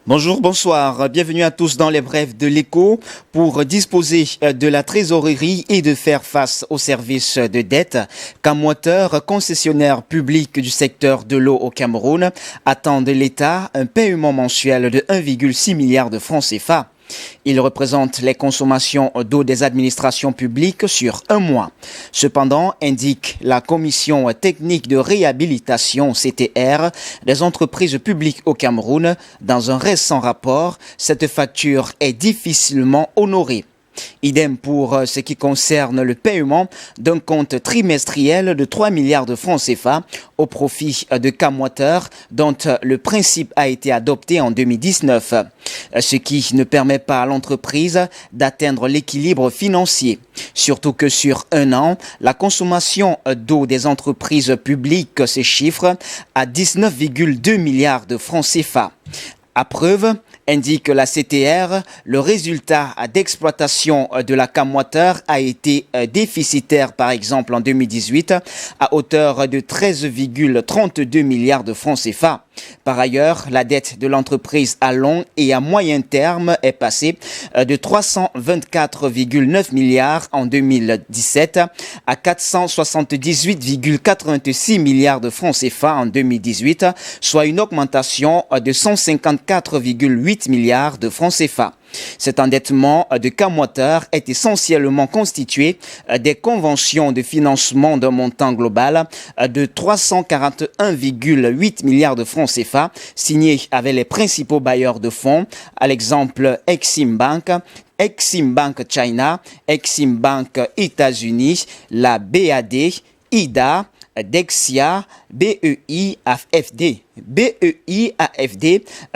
Bonjour, bonsoir. Bienvenue à tous dans les brèves de l'Écho. Pour disposer de la trésorerie et de faire face aux services de dette, Camwater, concessionnaire public du secteur de l'eau au Cameroun, attend de l'État un paiement mensuel de 1,6 milliard de francs CFA. Il représente les consommations d'eau des administrations publiques sur un mois. Cependant, indique la Commission technique de réhabilitation CTR des entreprises publiques au Cameroun, dans un récent rapport, cette facture est difficilement honorée. Idem pour ce qui concerne le paiement d'un compte trimestriel de 3 milliards de francs CFA au profit de Camwater, dont le principe a été adopté en 2019, ce qui ne permet pas à l'entreprise d'atteindre l'équilibre financier. Surtout que sur un an, la consommation d'eau des entreprises publiques se chiffre à 19,2 milliards de francs CFA. À preuve, indique la CTR, le résultat d'exploitation de la Camwater a été déficitaire, par exemple en 2018, à hauteur de 13,32 milliards de francs CFA. Par ailleurs, la dette de l'entreprise à long et à moyen terme est passée de 324,9 milliards en 2017 à 478,86 milliards de francs CFA en 2018, soit une augmentation de 154,8 milliards de francs CFA. Cet endettement de Camwater est essentiellement constitué des conventions de financement d'un montant global de 341,8 milliards de francs CFA signées avec les principaux bailleurs de fonds, à l'exemple Exim Bank, Exim Bank China, Exim Bank États-Unis, la BAD, IDA, Dexia, BEI AFD,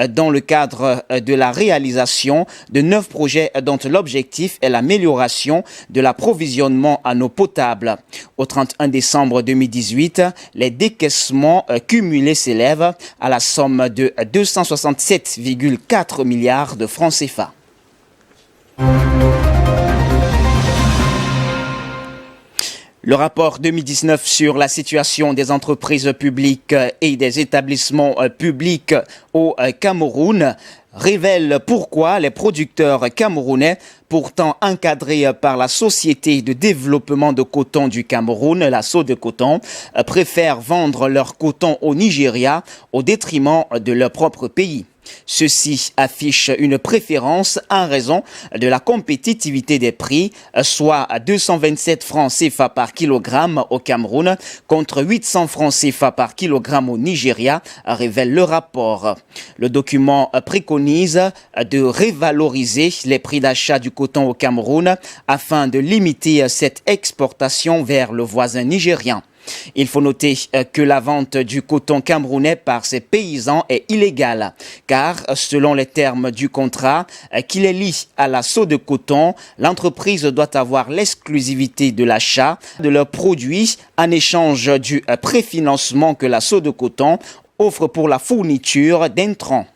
dans le cadre de la réalisation de 9 projets dont l'objectif est l'amélioration de l'approvisionnement en eau potable. Au 31 décembre 2018, les décaissements cumulés s'élèvent à la somme de 267,4 milliards de francs CFA. Le rapport 2019 sur la situation des entreprises publiques et des établissements publics au Cameroun révèle pourquoi les producteurs camerounais, pourtant encadrés par la Société de développement de coton du Cameroun, la SODECOTON, préfèrent vendre leur coton au Nigeria au détriment de leur propre pays. Ceux-ci affichent une préférence en raison de la compétitivité des prix, soit à 227 francs CFA par kilogramme au Cameroun contre 800 francs CFA par kilogramme au Nigeria, révèle le rapport. Le document préconise de revaloriser les prix d'achat du coton au Cameroun afin de limiter cette exportation vers le voisin nigérien. Il faut noter que la vente du coton camerounais par ces paysans est illégale, car selon les termes du contrat qui les lie à la SODECOTON, l'entreprise doit avoir l'exclusivité de l'achat de leurs produits en échange du préfinancement que la SODECOTON offre pour la fourniture d'intrants.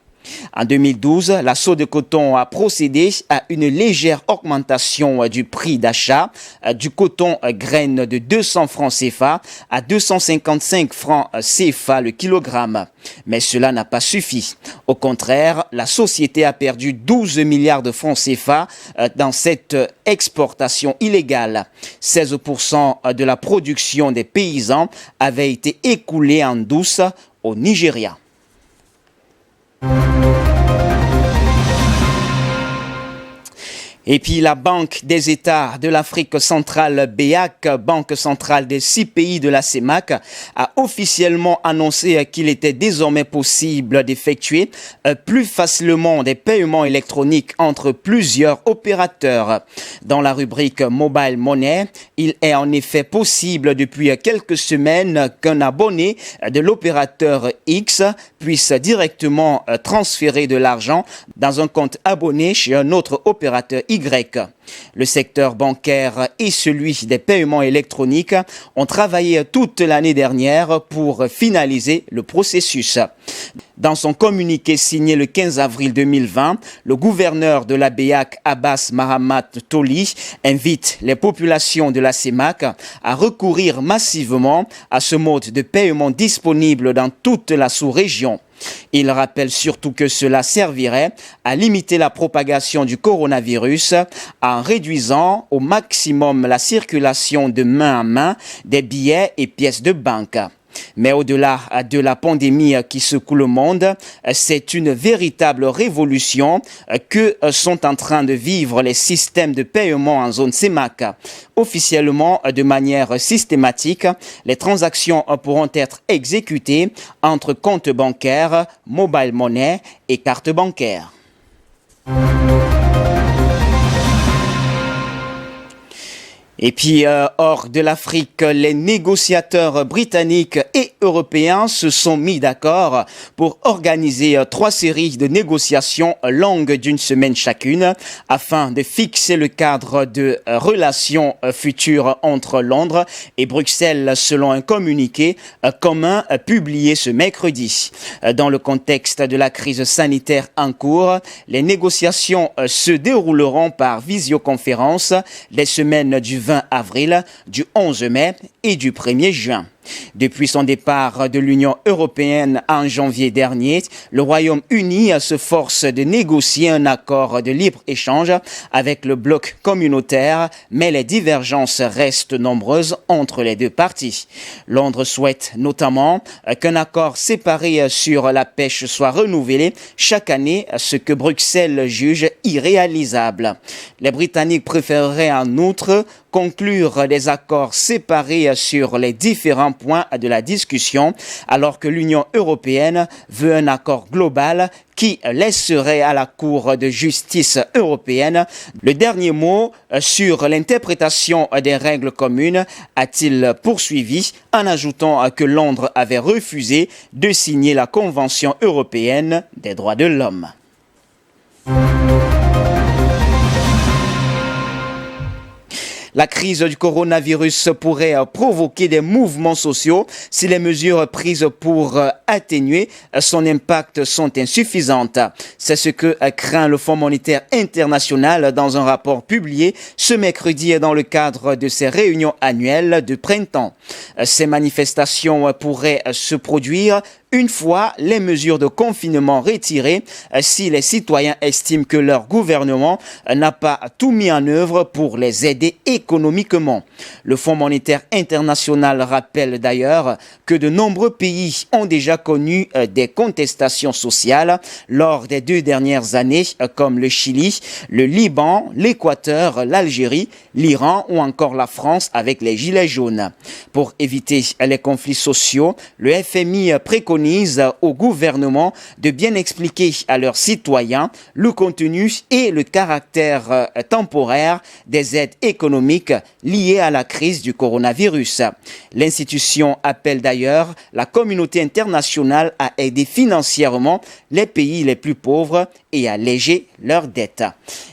En 2012, la SODECOTON a procédé à une légère augmentation du prix d'achat du coton graine de 200 francs CFA à 255 francs CFA le kilogramme. Mais cela n'a pas suffi. Au contraire, la société a perdu 12 milliards de francs CFA dans cette exportation illégale. 16% de la production des paysans avait été écoulée en douce au Nigeria. Et puis la Banque des États de l'Afrique centrale, BEAC, Banque centrale des 6 pays de la CEMAC, a officiellement annoncé qu'il était désormais possible d'effectuer plus facilement des paiements électroniques entre plusieurs opérateurs. Dans la rubrique Mobile Money, il est en effet possible depuis quelques semaines qu'un abonné de l'opérateur X puisse directement transférer de l'argent dans un compte abonné chez un autre opérateur Y. Le secteur bancaire et celui des paiements électroniques ont travaillé toute l'année dernière pour finaliser le processus. Dans son communiqué signé le 15 avril 2020, le gouverneur de la BEAC, Abbas Mahamat Toli, invite les populations de la CEMAC à recourir massivement à ce mode de paiement disponible dans toute la sous-région. Il rappelle surtout que cela servirait à limiter la propagation du coronavirus en réduisant au maximum la circulation de main à main des billets et pièces de banque. Mais au-delà de la pandémie qui secoue le monde, c'est une véritable révolution que sont en train de vivre les systèmes de paiement en zone CEMAC. Officiellement, de manière systématique, les transactions pourront être exécutées entre comptes bancaires, mobile money et cartes bancaires. Et puis, hors de l'Afrique, les négociateurs britanniques et européens se sont mis d'accord pour organiser 3 séries de négociations longues d'une semaine chacune afin de fixer le cadre de relations futures entre Londres et Bruxelles selon un communiqué commun publié ce mercredi. Dans le contexte de la crise sanitaire en cours, les négociations se dérouleront par visioconférence les semaines du 20 avril, du 11 mai et du 1er juin. Depuis son départ de l'Union européenne en janvier dernier, le Royaume-Uni se force de négocier un accord de libre-échange avec le bloc communautaire, mais les divergences restent nombreuses entre les deux parties. Londres souhaite notamment qu'un accord séparé sur la pêche soit renouvelé chaque année, ce que Bruxelles juge irréalisable. Les Britanniques préféreraient en outre conclure des accords séparés sur les différents points de la discussion, alors que l'Union européenne veut un accord global qui laisserait à la Cour de justice européenne le dernier mot sur l'interprétation des règles communes, a-t-il poursuivi en ajoutant que Londres avait refusé de signer la Convention européenne des droits de l'homme. La crise du coronavirus pourrait provoquer des mouvements sociaux si les mesures prises pour atténuer son impact sont insuffisantes. C'est ce que craint le Fonds monétaire international dans un rapport publié ce mercredi dans le cadre de ses réunions annuelles de printemps. Ces manifestations pourraient se produire une fois les mesures de confinement retirées, si les citoyens estiment que leur gouvernement n'a pas tout mis en œuvre pour les aider économiquement. Le Fonds monétaire international rappelle d'ailleurs que de nombreux pays ont déjà connu des contestations sociales lors des 2 dernières années, comme le Chili, le Liban, l'Équateur, l'Algérie, l'Iran ou encore la France avec les gilets jaunes. Pour éviter les conflits sociaux, le FMI préconise au gouvernement de bien expliquer à leurs citoyens le contenu et le caractère temporaire des aides économiques liées à la crise du coronavirus. L'institution appelle d'ailleurs la communauté internationale à aider financièrement les pays les plus pauvres et à alléger leurs dettes.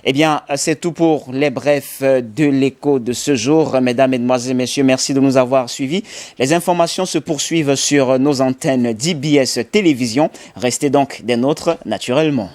Eh bien, c'est tout pour les brefs de l'écho de ce jour. Mesdames, Mesdemoiselles et Messieurs, merci de nous avoir suivis. Les informations se poursuivent sur nos antennes d'IBS Télévision. Restez donc des nôtres naturellement.